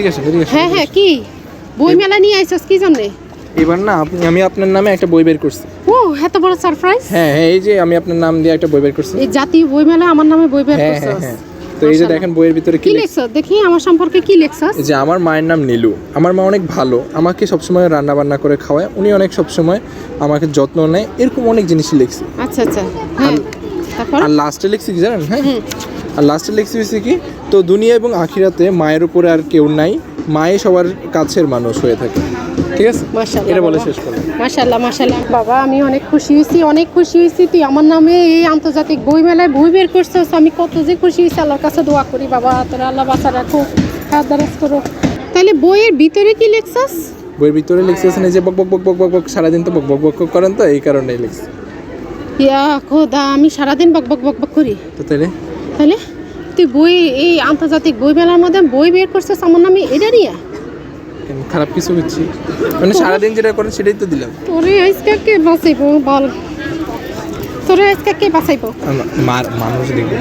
ঠিক আছে ঠিক আছে হ্যাঁ হ্যাঁ কি বই মেলা নিয়ে আইছস কি জন্য? এবার না আমি আপনার নামে একটা বই বের করছি। ও এত বড় সারপ্রাইজ। হ্যাঁ হ্যাঁ এই যে আমি আপনার নাম দিয়ে একটা বই বের করছি। এই জাতীয় বই মেলা আমার নামে বই বের হ্যাঁ করছস। হ্যাঁ হ্যাঁ তো এই যে দেখেন বইয়ের ভিতরে কি লিখছস দেখি আমার সম্পর্কে কি লিখছস? এই যে আমার মায়ের নাম নীলু। আমার মা অনেক ভালো, আমাকে সবসময় রান্না বান্না করে খাওয়ায়, উনি অনেক সবসময় আমাকে যত্ন নেয়, এরকম অনেক জিনিসই লিখছি। আচ্ছা আচ্ছা হ্যাঁ তারপর আর লাস্টে লিখছি কি জানেন? হ্যাঁ আর লাস্টে লিখছি হচ্ছে কি, তো দুনিয়া এবং আখিরাতে মায়ের উপরে আর কেউ নাই, মায়ে সবার কাছের মানুষ হয়ে থাকে। ঠিক আছে মাশাআল্লাহ এটা বলে শেষ করলাম। মাশাআল্লাহ মাশাআল্লাহ বাবা আমি অনেক খুশি হয়েছি তুই আমার নামে এই আন্তর্জাতিক বই মেলায় বই বের করছস। আমি কত যে খুশি হয়েছি, আল্লাহর কাছে দোয়া করি বাবা তোরা আল্লাহ বাঁচা রাখো, হাত দারাজ করো। তাহলে বইয়ের ভিতরে কি লিখছস? বইয়ের ভিতরে লিখছেন এই যে বক বক বক বক বক বক সারাদিন তো বক বক বক বক করেন, তো এই কারণেই লিখছি। ইয়া খোদা আমি সারাদিন বক বক বক বক করি? তো তাহলে তুই বই এই আন্তর্জাতিক বই মেলার মধ্যে বই বের করছিস আমার নামে, এটা নিয়ে খারাপ কিছু হচ্ছে? মানে সারাদিন যেটা করেন সেটাই তো দিলাম। তোরে আজকে কে বাঁচাইবো বল, তোরে আজকে কে বাঁচাইবো? মানুষ দেখবো।